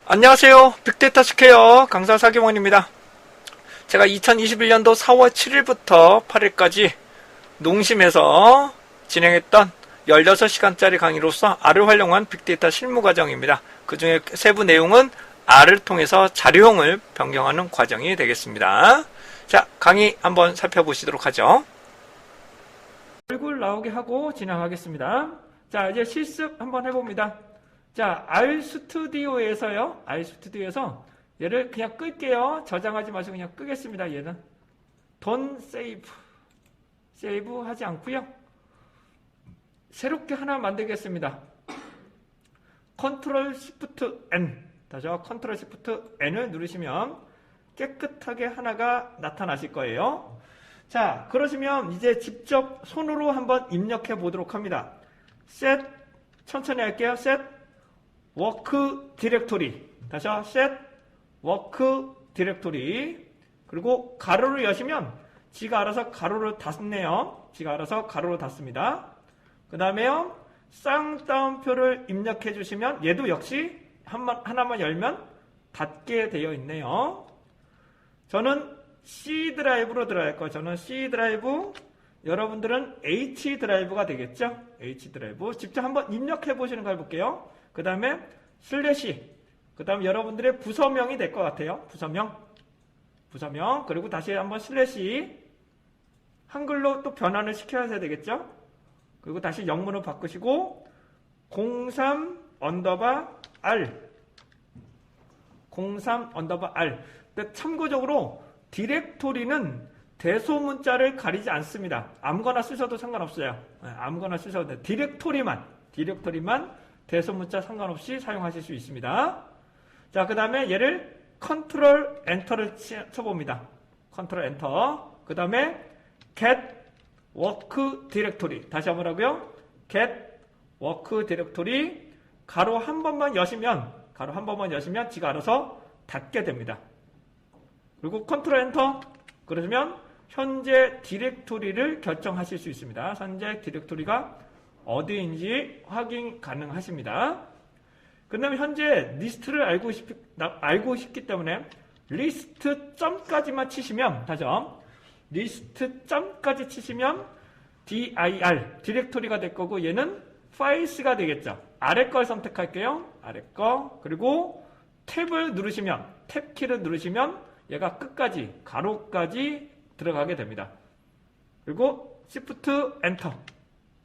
안녕하세요. 빅데이터 스퀘어 강사 사경원입니다. 제가 2021년도 4월 7일부터 8일까지 농심에서 진행했던 16시간짜리 강의로서 R을 활용한 빅데이터 실무 과정입니다. 그 중에 세부 내용은 R을 통해서 자료형을 변경하는 과정이 되겠습니다. 자, 강의 한번 살펴보시도록 하죠. 얼굴 나오게 하고 진행하겠습니다. 자, 이제 실습 한번 해봅니다. 자, RStudio에서요. RStudio에서 얘를 그냥 끌게요. 저장하지 마시고 그냥 끄겠습니다. 얘는 Don't save. 세이브 하지 않고요. 새롭게 하나 만들겠습니다. Ctrl Shift N. 다시요. Ctrl Shift N을 누르시면 깨끗하게 하나가 나타나실 거예요. 자, 그러시면 이제 직접 손으로 한번 입력해 보도록 합니다. set, 천천히 할게요. set work directory. 다시요. set work directory. 그리고 가로를 여시면 지가 알아서 가로를 닫네요. 지가 알아서 가로를 닫습니다. 그 다음에요. 쌍따옴표를 입력해 주시면 얘도 역시 하나만 열면 닫게 되어 있네요. 저는 C 드라이브로 들어갈 거예요. 저는 C 드라이브, 여러분들은 H 드라이브가 되겠죠? H 드라이브. 직접 한번 입력해 보시는 걸 볼게요. 그 다음에 슬래시, 그 다음 여러분들의 부서명이 될 것 같아요. 부서명, 그리고 다시 한번 슬래시, 한글로 또 변환을 시켜야 되겠죠? 그리고 다시 영문으로 바꾸시고 03 언더바 R 03 언더바 R. 근데 참고적으로 디렉토리는 대소문자를 가리지 않습니다. 아무거나 쓰셔도 상관없어요. 아무거나 쓰셔도 돼요. 디렉토리만 대소문자 상관없이 사용하실 수 있습니다. 자, 그 다음에 얘를 컨트롤 엔터를 쳐봅니다. 컨트롤 엔터. 그 다음에 get work directory. 다시 한번 하고요. get work directory. 가로 한 번만 여시면 지가 알아서 닫게 됩니다. 그리고 컨트롤 엔터. 그러시면 현재 디렉토리를 결정하실 수 있습니다. 현재 디렉토리가 어디인지 확인 가능하십니다. 그 다음에 현재 리스트를 알고 싶기 때문에 리스트 점까지만 치시면, 다죠. 리스트 점까지 치시면 dir, 디렉토리가 될 거고 얘는 파일스가 되겠죠. 아래 걸 선택할게요. 아래 거. 그리고 탭을 누르시면, 탭 키를 누르시면 얘가 끝까지, 가로까지 들어가게 됩니다. 그리고 Shift 엔터.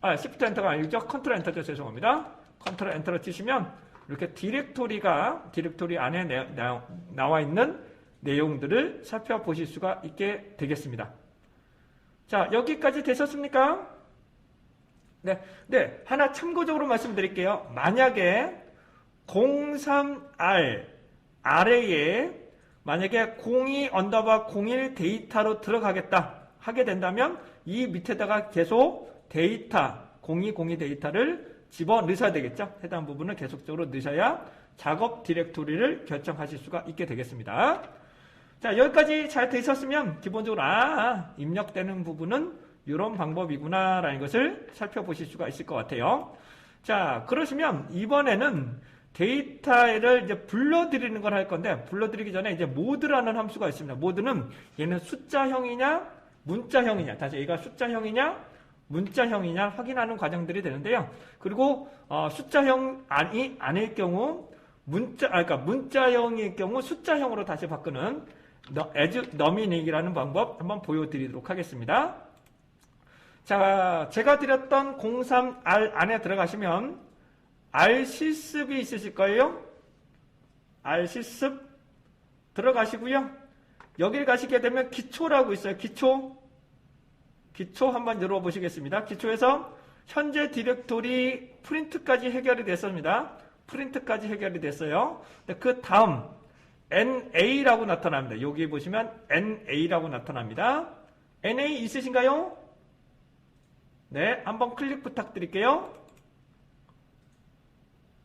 Shift 엔터가 아니죠. 컨트롤 엔터죠. 죄송합니다. 컨트롤 엔터를 치시면 이렇게 디렉토리 안에 나와 있는 내용들을 살펴보실 수가 있게 되겠습니다. 자, 여기까지 되셨습니까? 네. 하나 참고적으로 말씀드릴게요. 만약에 03R 아래에 만약에 02 언더바 01 데이터로 들어가겠다 하게 된다면 이 밑에다가 계속 데이터 0202 데이터를 집어 넣으셔야 되겠죠. 해당 부분을 계속적으로 넣으셔야 작업 디렉토리를 결정하실 수가 있게 되겠습니다. 자, 여기까지 잘 되셨으면 기본적으로 입력되는 부분은 이런 방법이구나 라는 것을 살펴보실 수가 있을 것 같아요. 자, 그러시면 이번에는 데이터를 이제 불러들이는 걸 할 건데, 불러들이기 전에 이제 모드라는 함수가 있습니다. 모드는 얘는 숫자형이냐 문자형이냐, 다시 얘가 숫자형이냐 문자형이냐 확인하는 과정들이 되는데요. 그리고 숫자형 아닐 경우 그러니까 문자형일 경우 숫자형으로 다시 바꾸는 as nomin이라는 방법 한번 보여드리도록 하겠습니다. 자, 제가 드렸던 03R 안에 들어가시면 R 실습이 있으실 거예요. R 실습 들어가시고요. 여기를 가시게 되면 기초라고 있어요. 기초 한번 열어보시겠습니다. 기초에서 현재 디렉토리 프린트까지 해결이 됐습니다. 프린트까지 해결이 됐어요. 그 다음 NA라고 나타납니다. 여기 보시면 NA라고 나타납니다. NA 있으신가요? 네, 한번 클릭 부탁드릴게요.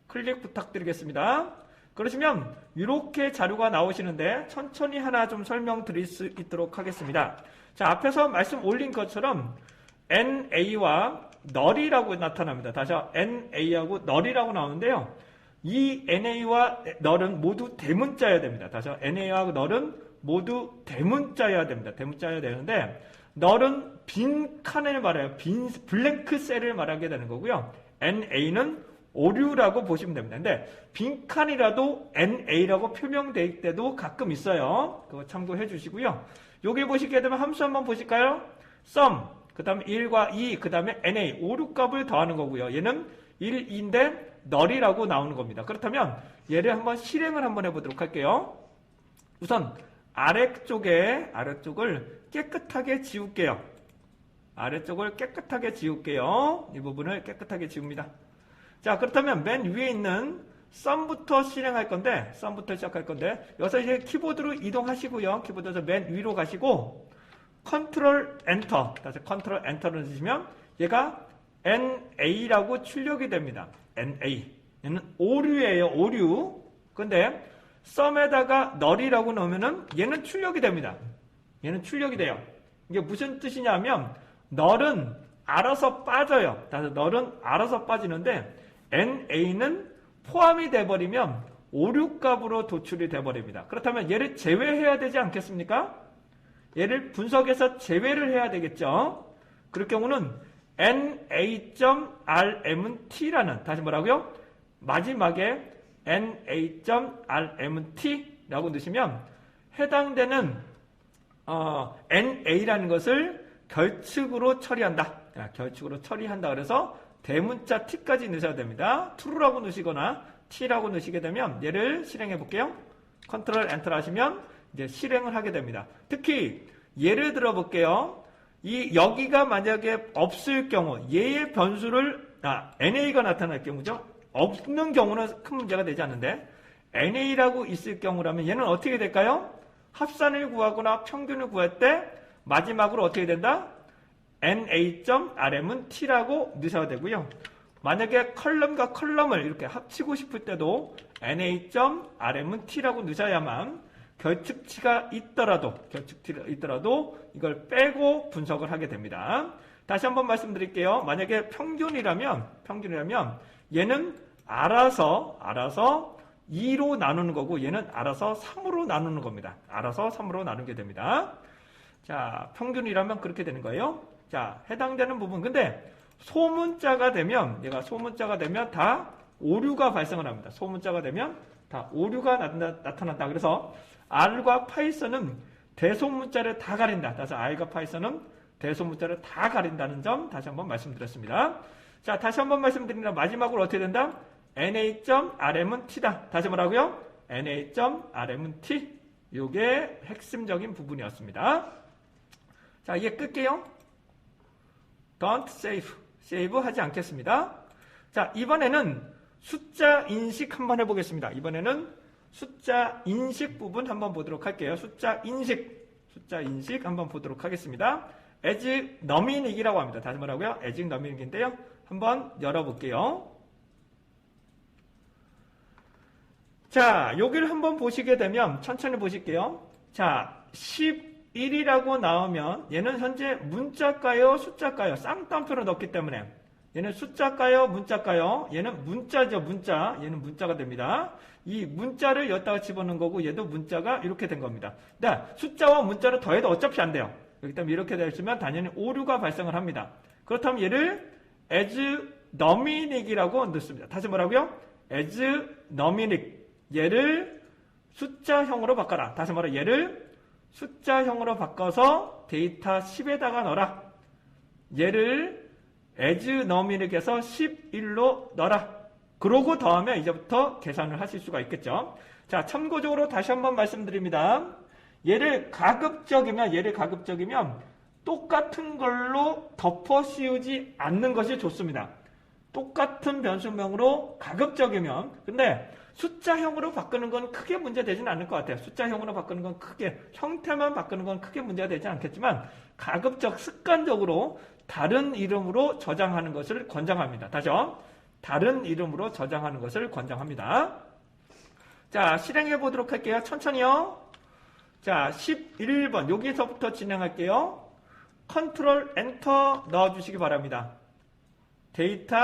클릭 부탁드리겠습니다. 그러시면 이렇게 자료가 나오시는데 천천히 하나 좀 설명드릴 수 있도록 하겠습니다. 자, 앞에서 말씀 올린 것처럼 NA와 null이라고 나타납니다. 다시 NA하고 null이라고 나오는데요. 이 NA와 널은 모두 대문자여야 됩니다. 다시 NA와 널은 모두 대문자여야 됩니다. 대문자여야 되는데 널은 빈 칸을 말해요. 빈 블랭크 셀을 말하게 되는 거고요. NA는 오류라고 보시면 됩니다. 근데 빈칸이라도 NA라고 표명될 때도 가끔 있어요. 그거 참고해 주시고요. 여기 보시게 되면 함수 한번 보실까요? sum, 그 다음에 1과 2, 그 다음에 NA, 오류값을 더하는 거고요. 얘는 1, 2인데 널이라고 나오는 겁니다. 그렇다면 얘를 한번 실행을 한번 해보도록 할게요. 우선 아래쪽을 깨끗하게 지울게요. 아래쪽을 깨끗하게 지울게요. 이 부분을 깨끗하게 지웁니다. 자, 그렇다면 맨 위에 있는 썸부터 실행할 건데, 썸부터 시작할 건데, 여기서 이제 키보드로 이동하시고요. 키보드에서 맨 위로 가시고, 컨트롤 엔터, 다시 컨트롤 엔터를 누르시면, 얘가 NA라고 출력이 됩니다. NA. 얘는 오류예요, 오류. 근데, 썸에다가 널이라고 넣으면은, 얘는 출력이 됩니다. 얘는 출력이 돼요. 이게 무슨 뜻이냐면, 널은 알아서 빠져요. 다시 널은 알아서 빠지는데, NA는 포함이 돼버리면 오류값으로 도출이 돼버립니다. 그렇다면 얘를 제외해야 되지 않겠습니까? 얘를 분석해서 제외를 해야 되겠죠. 그럴 경우는 NA.RM은 T라는, 다시 뭐라고요? 마지막에 NA.RM은-T라고 넣으시면 해당되는 NA라는 것을 결측으로 처리한다. 결측으로 처리한다. 그래서 대문자 T까지 넣으셔야 됩니다. true라고 넣으시거나 T라고 넣으시게 되면 얘를 실행해 볼게요. 컨트롤 엔터 하시면 이제 실행을 하게 됩니다. 특히 예를 들어 볼게요. 여기가 만약에 없을 경우 얘의 변수를 NA가 나타날 경우죠. 없는 경우는 큰 문제가 되지 않는데 NA라고 있을 경우라면 얘는 어떻게 될까요? 합산을 구하거나 평균을 구할 때 마지막으로 어떻게 된다? NA.RM은 T라고 넣으셔야 되고요. 만약에 컬럼과 컬럼을 이렇게 합치고 싶을 때도 NA.RM은 T라고 넣으셔야만 결측치가 있더라도 이걸 빼고 분석을 하게 됩니다. 다시 한번 말씀드릴게요. 만약에 평균이라면 얘는 알아서 2로 나누는 거고 얘는 알아서 3으로 나누는 겁니다. 알아서 3으로 나누게 됩니다. 자, 평균이라면 그렇게 되는 거예요. 자, 해당되는 부분. 근데 소문자가 되면 다 오류가 발생을 합니다. 소문자가 되면 다 오류가 나타난다. 그래서 R과 파이썬은 대소문자를 다 가린다. 그래서 R과 파이썬은 대소문자를 다 가린다는 점 다시 한번 말씀드렸습니다. 자, 다시 한번 말씀드립니다. 마지막으로 어떻게 된다? NA.RM은 T다. 다시 뭐라고요? NA.RM은 T. 이게 핵심적인 부분이었습니다. 자, 이제 끌게요. Don't save. save 하지 않겠습니다. 자, 이번에는 숫자 인식 한번 해보겠습니다. 이번에는 숫자 인식 부분 한번 보도록 할게요. 숫자 인식 한번 보도록 하겠습니다. as numeric이라고 합니다. 다시 뭐라고요? as numeric인데요. 한번 열어볼게요. 자, 여기를 한번 보시게 되면 천천히 보실게요. 자, 11이라고 나오면 얘는 현재 문자일까요? 숫자일까요? 쌍따옴표로 넣기 때문에 얘는 숫자일까요? 문자일까요? 얘는 문자죠. 문자. 얘는 문자가 됩니다. 이 문자를 여기다가 집어넣은 거고 얘도 문자가 이렇게 된 겁니다. 네, 숫자와 문자를 더해도 어차피 안 돼요. 그렇기 때문에 이렇게 되었으면 당연히 오류가 발생을 합니다. 그렇다면 얘를 as numeric이라고 넣습니다. 다시 뭐라고요? as numeric. 얘를 숫자형으로 바꿔라. 다시 말해 얘를 숫자형으로 바꿔서 데이터 10에다가 넣어라. 얘를 as numeric에서 11로 넣어라. 그러고 더하면 이제부터 계산을 하실 수가 있겠죠. 자, 참고적으로 다시 한번 말씀드립니다. 얘를 가급적이면 똑같은 걸로 덮어 씌우지 않는 것이 좋습니다. 똑같은 변수명으로 가급적이면. 근데 숫자형으로 바꾸는 건 크게 문제되지는 않을 것 같아요. 숫자형으로 바꾸는 건 형태만 바꾸는 건 크게 문제가 되지 않겠지만 가급적 습관적으로 다른 이름으로 저장하는 것을 권장합니다. 다시요. 다른 이름으로 저장하는 것을 권장합니다. 자, 실행해 보도록 할게요. 천천히요. 자, 11번 여기서부터 진행할게요. 컨트롤 엔터 넣어주시기 바랍니다. 데이터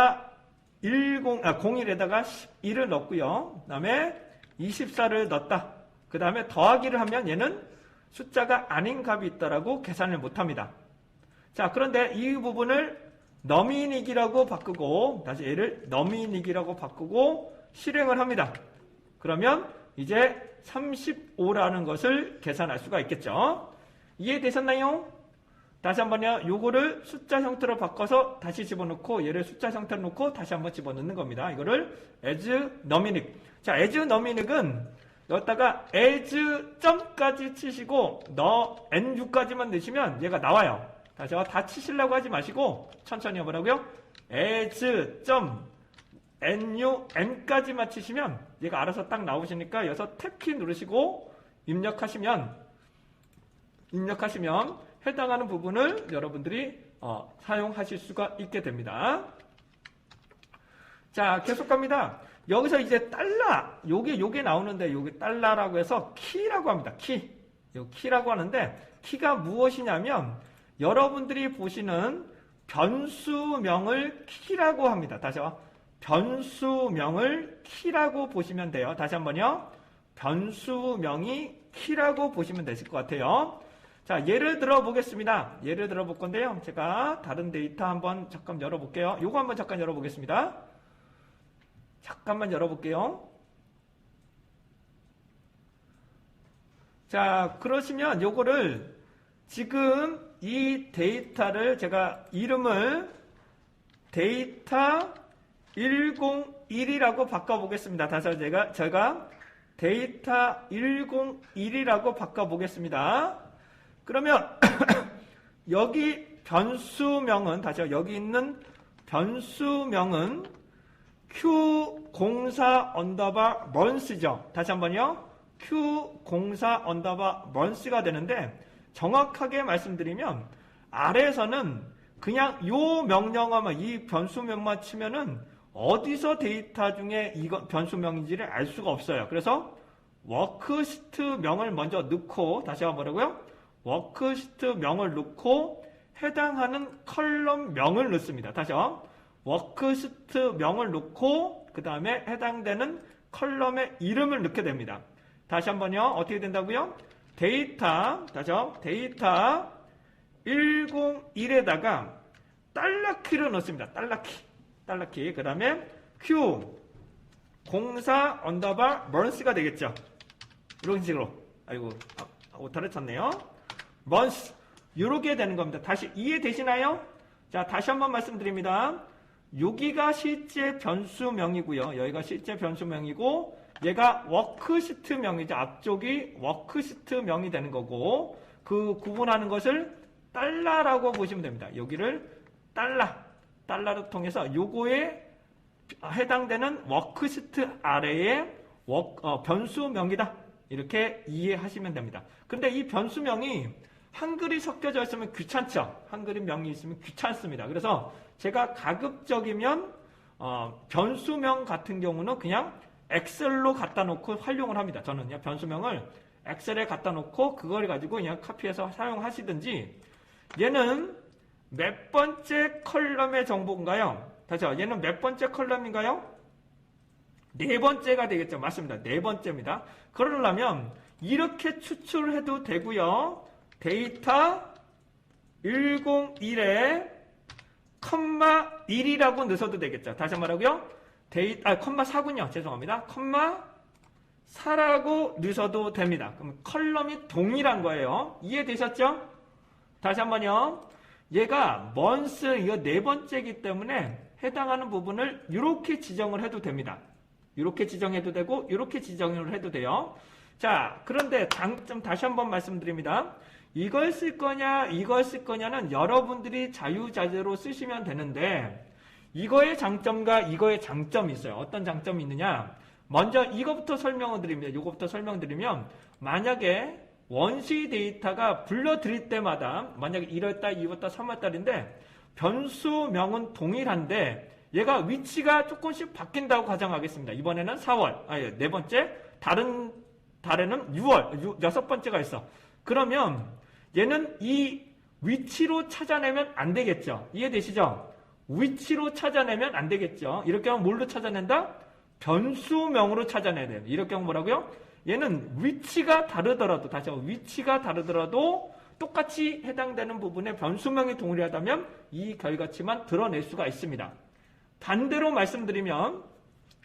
01에다가 11을 넣고요. 그 다음에 24를 넣었다. 그 다음에 더하기를 하면 얘는 숫자가 아닌 값이 있다라고 계산을 못합니다. 자, 그런데 이 부분을 너미닉이라고 바꾸고 다시 얘를 너미닉이라고 바꾸고 실행을 합니다. 그러면 이제 35라는 것을 계산할 수가 있겠죠. 이해되셨나요? 다시 한번요. 요거를 숫자 형태로 바꿔서 다시 집어넣고 얘를 숫자 형태로 놓고 다시 한번 집어넣는 겁니다. 이거를 as numinic. 자, as numinic은 여기다가 as 점까지 치시고 n6까지만 넣으시면 얘가 나와요. 다시 다 치시려고 하지 마시고 천천히 해보라고요. as 점 n까지만 치시면 얘가 알아서 딱 나오시니까 여기서 탭키 누르시고 입력하시면 해당하는 부분을 여러분들이 사용하실 수가 있게 됩니다. 자, 계속 갑니다. 여기서 이제 달러, 요게 나오는데 요게 달러라고 해서 키라고 합니다. 요 키라고 하는데 키가 무엇이냐면 여러분들이 보시는 변수명을 키라고 합니다. 다시요. 변수명을 키라고 보시면 돼요. 다시 한번요. 변수명이 키라고 보시면 되실 것 같아요. 자, 예를 들어 보겠습니다. 예를 들어 볼 건데요. 제가 다른 데이터 한번 잠깐 열어볼게요. 요거 한번 잠깐 열어보겠습니다. 잠깐만 열어볼게요. 자, 그러시면 요거를 지금 이 데이터를 제가 이름을 데이터 101이라고 바꿔보겠습니다. 다시 제가 데이터 101이라고 바꿔보겠습니다. 그러면 여기 변수명은 다시요. 여기 있는 변수명은 Q04 언더바 months죠. 다시 한번요. Q04 언더바 months가 되는데 정확하게 말씀드리면 아래에서는 그냥 요 명령어만 이 변수명만 치면은 어디서 데이터 중에 이거 변수명인지를 알 수가 없어요. 그래서 워크시트명을 먼저 넣고 다시 한번 뭐라고요? 워크시트명을 넣고 해당하는 컬럼명을 넣습니다. 다시요. 워크시트명을 넣고 그 다음에 해당되는 컬럼의 이름을 넣게 됩니다. 다시 한번요. 어떻게 된다고요? 데이터, 다시요. 데이터 101에다가 달러키를 넣습니다. 달러키. 그 다음에 Q04 언더바 months가 되겠죠. 이런 식으로. 아이고, 오타를 쳤네요. months. 이렇게 되는 겁니다. 다시 이해되시나요? 자, 다시 한번 말씀드립니다. 여기가 실제 변수명이고요. 여기가 실제 변수명이고 얘가 워크시트명이죠. 앞쪽이 워크시트명이 되는 거고 그 구분하는 것을 달러라고 보시면 됩니다. 여기를 달러로 통해서 요거에 해당되는 워크시트 아래에 변수명이다. 이렇게 이해하시면 됩니다. 근데 이 변수명이 한글이 섞여져 있으면 귀찮죠. 한글이 명이 있으면 귀찮습니다. 그래서 제가 가급적이면 변수명 같은 경우는 그냥 엑셀로 갖다 놓고 활용을 합니다. 저는 그냥 변수명을 엑셀에 갖다 놓고 그걸 가지고 그냥 카피해서 사용하시든지 얘는 몇 번째 컬럼의 정보인가요? 다시요. 얘는 몇 번째 컬럼인가요? 네 번째가 되겠죠. 맞습니다. 네 번째입니다. 그러려면 이렇게 추출해도 되고요. 데이터 101에 컴마 1이라고 넣으셔도 되겠죠. 다시 한번 하고요. 컴마 4군요. 죄송합니다. 컴마 4라고 넣으셔도 됩니다. 그럼 컬럼이 동일한 거예요. 이해되셨죠? 다시 한번요. 얘가 months 이거 네 번째이기 때문에 해당하는 부분을 이렇게 지정을 해도 됩니다. 이렇게 지정해도 되고 이렇게 지정을 해도 돼요. 자, 그런데 장점 다시 한번 말씀드립니다. 이걸 쓸 거냐 이걸 쓸 거냐는 여러분들이 자유자재로 쓰시면 되는데 이거의 장점과 이거의 장점이 있어요. 어떤 장점이 있느냐. 먼저 이거부터 설명을 드립니다. 이거부터 설명드리면 만약에 원시 데이터가 불러드릴 때마다 만약에 1월달, 2월달, 3월달인데 변수명은 동일한데 얘가 위치가 조금씩 바뀐다고 가정하겠습니다. 이번에는 4월, 네 번째, 다른 달에는 6월, 여섯 번째가 있어. 그러면 얘는 이 위치로 찾아내면 안 되겠죠. 이해되시죠? 위치로 찾아내면 안 되겠죠. 이렇게 하면 뭘로 찾아낸다? 변수명으로 찾아내야 돼요. 이렇게 하면 뭐라고요? 얘는 위치가 다르더라도, 다시 한번 위치가 다르더라도 똑같이 해당되는 부분에 변수명이 동일하다면 이 결과치만 드러낼 수가 있습니다. 반대로 말씀드리면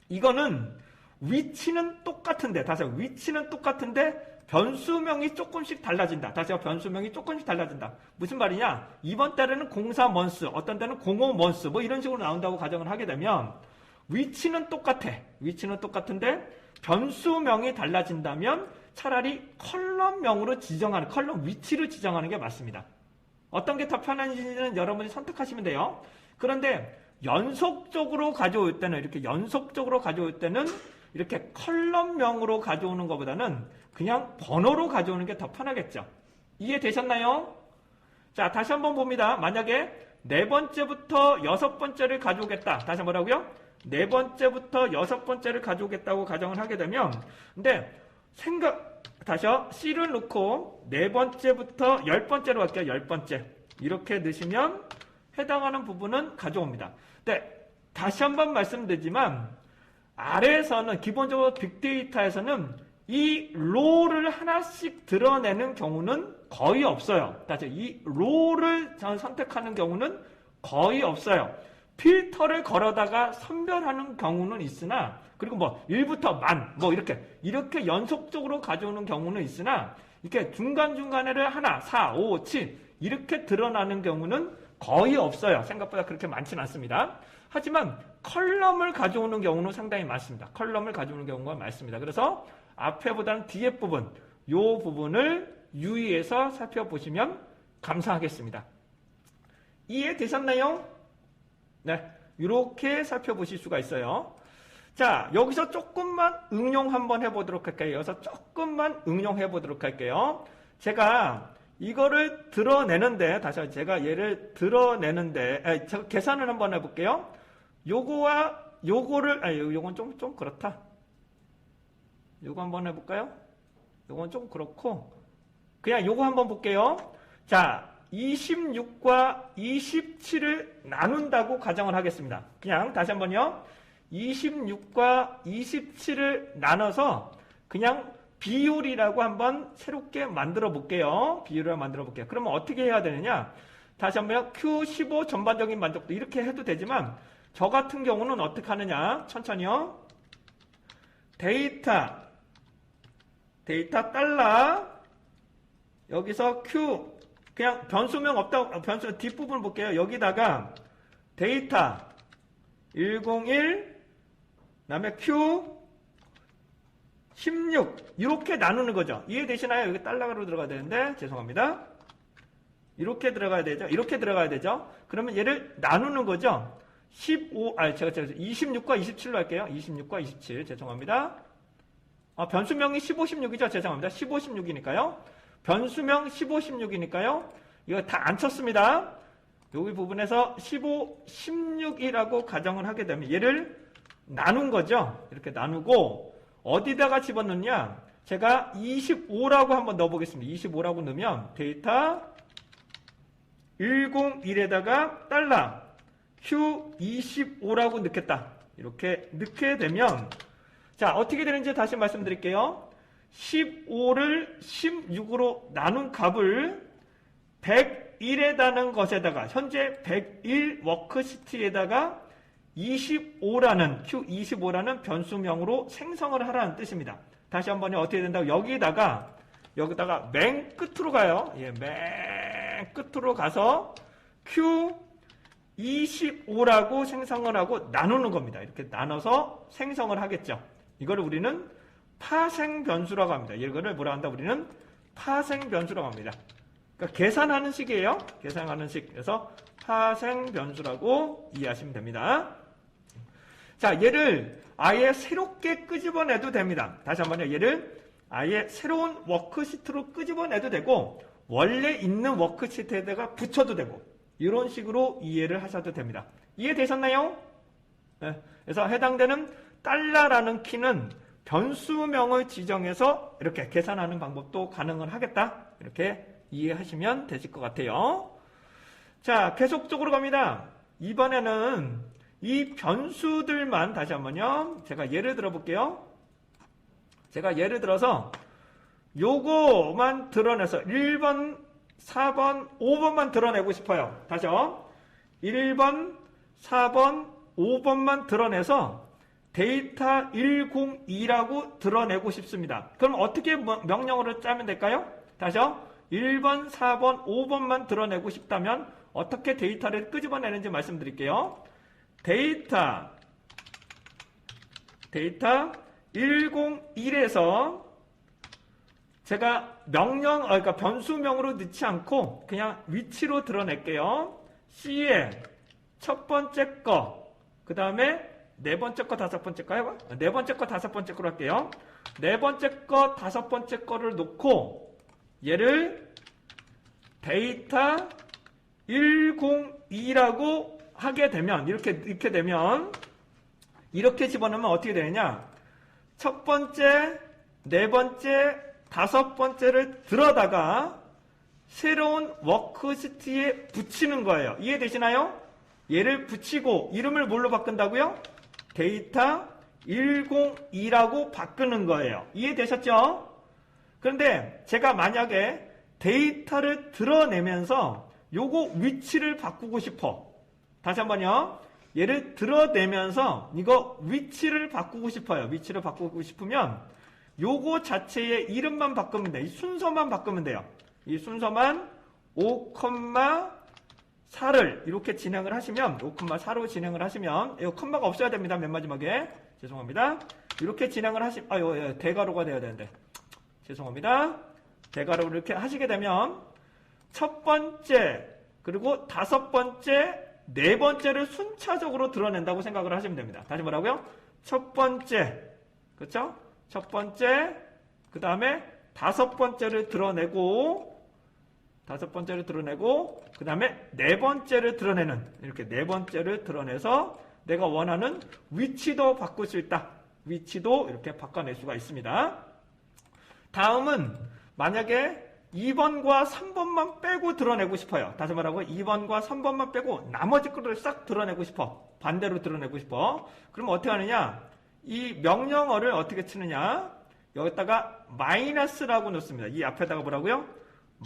이거는 위치는 똑같은데, 다시 한번 위치는 똑같은데 변수명이 조금씩 달라진다. 다시 한번 변수명이 조금씩 달라진다. 무슨 말이냐? 이번 달에는 04먼스, 어떤 때는 05먼스 뭐 이런 식으로 나온다고 가정을 하게 되면 위치는 똑같아. 위치는 똑같은데 변수명이 달라진다면 차라리 컬럼명으로 지정하는, 컬럼 위치를 지정하는 게 맞습니다. 어떤 게 더 편한지는 여러분이 선택하시면 돼요. 그런데 연속적으로 가져올 때는, 이렇게 연속적으로 가져올 때는 이렇게 컬럼명으로 가져오는 것보다는 그냥 번호로 가져오는 게 더 편하겠죠. 이해되셨나요? 자, 다시 한번 봅니다. 만약에 네 번째부터 여섯 번째를 가져오겠다. 다시 뭐라고요? 네 번째부터 여섯 번째를 가져오겠다고 가정을 하게 되면, 근데 다시요. C를 넣고 네 번째부터 열 번째로 갈게요. 열 번째. 이렇게 넣으시면 해당하는 부분은 가져옵니다. 근데 다시 한번 말씀드리지만 아래에서는 기본적으로 빅데이터에서는 이 로를 하나씩 드러내는 경우는 거의 없어요. 다시 이 로를 선택하는 경우는 거의 없어요. 필터를 걸어다가 선별하는 경우는 있으나, 그리고 뭐 1부터 만, 뭐 이렇게 연속적으로 가져오는 경우는 있으나, 이렇게 중간중간에를 하나, 4, 5, 7 이렇게 드러나는 경우는 거의 없어요. 생각보다 그렇게 많지는 않습니다. 하지만 컬럼을 가져오는 경우는 상당히 많습니다. 컬럼을 가져오는 경우가 많습니다. 그래서 앞에보다는 뒤에 부분, 요 부분을 유의해서 살펴보시면 감사하겠습니다. 이해되셨나요? 네, 이렇게 살펴보실 수가 있어요. 자, 여기서 조금만 응용 한번 해보도록 할게요. 여기서 조금만 응용해 보도록 할게요. 제가 이거를 드러내는데, 다시 한번 제가 얘를 드러내는데, 제가 계산을 한번 해볼게요. 요거와 요거를, 요건 좀 그렇다. 요거 한번 해볼까요? 요건 좀 그렇고, 그냥 요거 한번 볼게요. 자, 26과 27을 나눈다고 가정을 하겠습니다. 그냥 다시 한번요. 26과 27을 나눠서 그냥 비율이라고 한번 새롭게 만들어 볼게요. 비율을 만들어 볼게요. 그러면 어떻게 해야 되느냐? 다시 한번요. Q15 전반적인 만족도 이렇게 해도 되지만 저 같은 경우는 어떻게 하느냐? 천천히요. 데이터 달러 여기서 Q 그냥 변수명 없다고, 변수 뒷부분 볼게요. 여기다가 데이터 101, 그 다음에 Q 16 이렇게 나누는 거죠. 이해되시나요? 여기 달러로 들어가야 되는데 죄송합니다. 이렇게 들어가야 되죠. 이렇게 들어가야 되죠. 그러면 얘를 나누는 거죠. 제가 26과 27로 할게요. 26과 27 죄송합니다. 변수명이 15, 16이죠. 죄송합니다. 15, 16이니까요. 변수명 15, 16이니까요. 이거 다 안 쳤습니다. 여기 부분에서 15, 16이라고 가정을 하게 되면 얘를 나눈 거죠. 이렇게 나누고 어디다가 집어넣냐? 제가 25라고 한번 넣어보겠습니다. 25라고 넣으면 데이터 101에다가 달러 Q25라고 넣겠다. 이렇게 넣게 되면 자 어떻게 되는지 다시 말씀드릴게요. 15를 16으로 나눈 값을 101에다는 것에다가 현재 101 워크시트에다가 25라는 Q25라는 변수명으로 생성을 하라는 뜻입니다. 다시 한번요. 어떻게 된다고? 여기다가 맨 끝으로 가요. 예, 맨 끝으로 가서 Q25라고 생성을 하고 나누는 겁니다. 이렇게 나눠서 생성을 하겠죠. 이거를 우리는 파생 변수라고 합니다. 이거를 뭐라 한다? 우리는 파생 변수라고 합니다. 그러니까 계산하는 식이에요. 계산하는 식. 그래서 파생 변수라고 이해하시면 됩니다. 자, 얘를 아예 새롭게 끄집어내도 됩니다. 다시 한번요. 얘를 아예 새로운 워크시트로 끄집어내도 되고 원래 있는 워크시트에다가 붙여도 되고 이런 식으로 이해를 하셔도 됩니다. 이해되셨나요? 네. 그래서 해당되는 달러라는 키는 변수명을 지정해서 이렇게 계산하는 방법도 가능을 하겠다. 이렇게 이해하시면 되실 것 같아요. 자, 계속적으로 갑니다. 이번에는 이 변수들만 다시 한번요. 제가 예를 들어 볼게요. 제가 예를 들어서 요거만 드러내서 1번, 4번, 5번만 드러내고 싶어요. 다시요. 1번, 4번, 5번만 드러내서 데이터 102라고 드러내고 싶습니다. 그럼 어떻게 명령어를 짜면 될까요? 다시요. 1번, 4번, 5번만 드러내고 싶다면 어떻게 데이터를 끄집어내는지 말씀드릴게요. 데이터 101에서 제가 그러니까 변수명으로 넣지 않고 그냥 위치로 드러낼게요. C의 첫 번째 거, 그 다음에 네 번째 거, 다섯 번째 거요? 네 번째 거, 다섯 번째 거로 할게요. 네 번째 거, 다섯 번째 거를 놓고 얘를 데이터 102라고 하게 되면 이렇게 되면 이렇게 집어넣으면 어떻게 되느냐? 첫 번째, 네 번째, 다섯 번째를 들어다가 새로운 워크시트에 붙이는 거예요. 이해되시나요? 얘를 붙이고 이름을 뭘로 바꾼다고요? 데이터 102라고 바꾸는 거예요. 이해되셨죠? 그런데 제가 만약에 데이터를 드러내면서 요거 위치를 바꾸고 싶어. 다시 한번요. 얘를 드러내면서 이거 위치를 바꾸고 싶어요. 위치를 바꾸고 싶으면 요거 자체의 이름만 바꾸면 돼. 이 순서만 바꾸면 돼요. 이 순서만 5,4를 이렇게 진행을 하시면 5,4로 진행을 하시면 이거 컴마가 없어야 됩니다. 맨 마지막에. 죄송합니다. 이렇게 진행을 대괄호가 돼야 되는데. 죄송합니다. 대괄호를 이렇게 하시게 되면 첫 번째 그리고 다섯 번째 네 번째를 순차적으로 드러낸다고 생각을 하시면 됩니다. 다시 뭐라고요? 첫 번째, 그렇죠? 첫 번째, 그 다음에 다섯 번째를 드러내고, 그 다음에 네 번째를 드러내는, 이렇게 네 번째를 드러내서 내가 원하는 위치도 바꿀 수 있다. 위치도 이렇게 바꿔낼 수가 있습니다. 다음은 만약에 2번과 3번만 빼고 드러내고 싶어요. 다시 말하고 2번과 3번만 빼고 나머지 거를 싹 드러내고 싶어. 반대로 드러내고 싶어. 그럼 어떻게 하느냐? 이 명령어를 어떻게 치느냐? 여기다가 마이너스라고 넣습니다. 이 앞에다가 뭐라고요?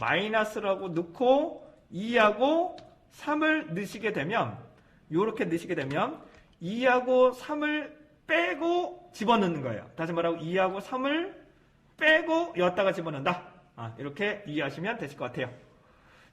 마이너스라고 넣고 2하고 3을 넣으시게 되면 요렇게 넣으시게 되면 2하고 3을 빼고 집어넣는 거예요. 다시 말하고 2하고 3을 빼고 여기다가 집어넣는다. 이렇게 이해하시면 되실 것 같아요.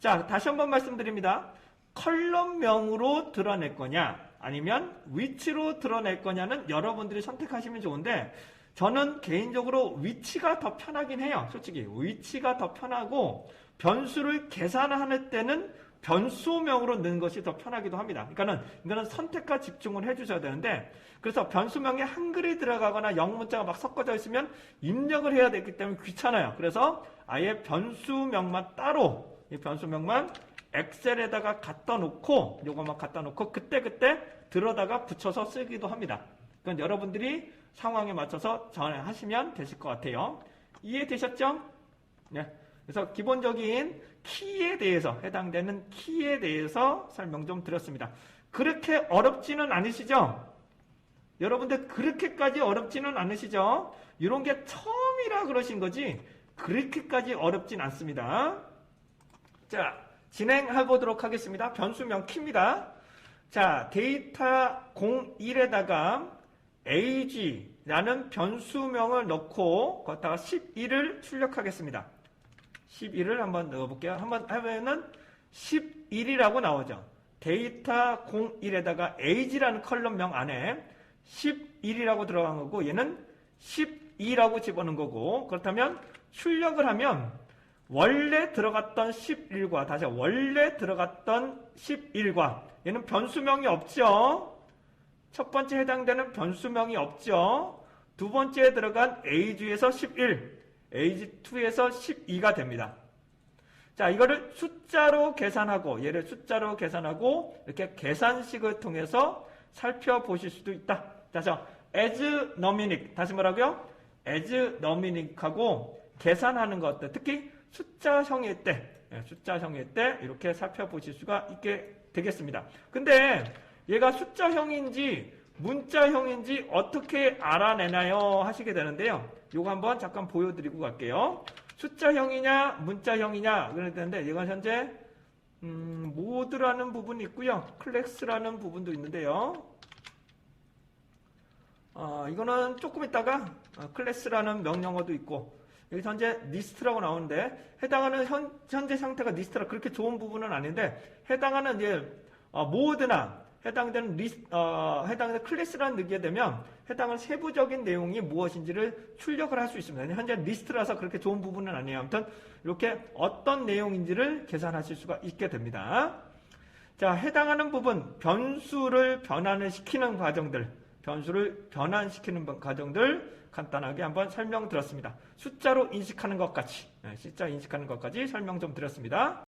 자, 다시 한번 말씀드립니다. 컬럼명으로 드러낼 거냐 아니면 위치로 드러낼 거냐는 여러분들이 선택하시면 좋은데 저는 개인적으로 위치가 더 편하긴 해요. 솔직히 위치가 더 편하고 변수를 계산할 때는 변수명으로 넣는 것이 더 편하기도 합니다. 그러니까는 이거는 선택과 집중을 해주셔야 되는데 그래서 변수명에 한글이 들어가거나 영문자가 막 섞어져 있으면 입력을 해야 되기 때문에 귀찮아요. 그래서 아예 변수명만 따로 이 변수명만 엑셀에다가 갖다 놓고 요것만 갖다 놓고 그때그때 들어다가 붙여서 쓰기도 합니다. 그건 여러분들이 상황에 맞춰서 전화하시면 되실 것 같아요. 이해되셨죠? 네. 그래서 기본적인 키에 대해서 해당되는 키에 대해서 설명 좀 드렸습니다. 그렇게 어렵지는 않으시죠? 여러분들 그렇게까지 어렵지는 않으시죠? 이런 게 처음이라 그러신 거지 그렇게까지 어렵진 않습니다. 자, 진행해 보도록 하겠습니다. 변수명 키입니다. 자, 데이터 01에다가 ag라는 변수명을 넣고 거기다가 11을 출력하겠습니다. 11을 한번 넣어볼게요. 한번 하면은 11이라고 나오죠. 데이터 01에다가 age라는 컬럼명 안에 11이라고 들어간 거고 얘는 12라고 집어넣은 거고 그렇다면 출력을 하면 원래 들어갔던 11과 다시 원래 들어갔던 11과 얘는 변수명이 없죠. 첫 번째 해당되는 변수명이 없죠. 두 번째에 들어간 age에서 11 age2에서 12가 됩니다. 자, 이거를 숫자로 계산하고 얘를 숫자로 계산하고 이렇게 계산식을 통해서 살펴보실 수도 있다. 다시 as numeric 다시 뭐라고요? as numeric하고 계산하는 것들 특히 숫자형일 때 이렇게 살펴보실 수가 있게 되겠습니다. 근데 얘가 숫자형인지 문자형인지 어떻게 알아내나요? 하시게 되는데요. 요거 한번 잠깐 보여드리고 갈게요. 숫자형이냐 문자형이냐 그랬는데 얘가 현재 모드라는 부분이 있고요. 클래스라는 부분도 있는데요. 이거는 조금 있다가 클래스라는 명령어도 있고 여기 현재 리스트라고 나오는데 해당하는 현재 상태가 리스트라 그렇게 좋은 부분은 아닌데 해당하는 이제 모드나 해당되는 해당되는 클래스라는 느끼게 되면 해당하는 세부적인 내용이 무엇인지를 출력을 할 수 있습니다. 현재 리스트라서 그렇게 좋은 부분은 아니에요. 아무튼 이렇게 어떤 내용인지를 계산하실 수가 있게 됩니다. 자, 해당하는 부분 변수를 변환시키는 과정들 간단하게 한번 설명드렸습니다. 숫자로 인식하는 것까지 숫자 인식하는 것까지 설명 좀 드렸습니다.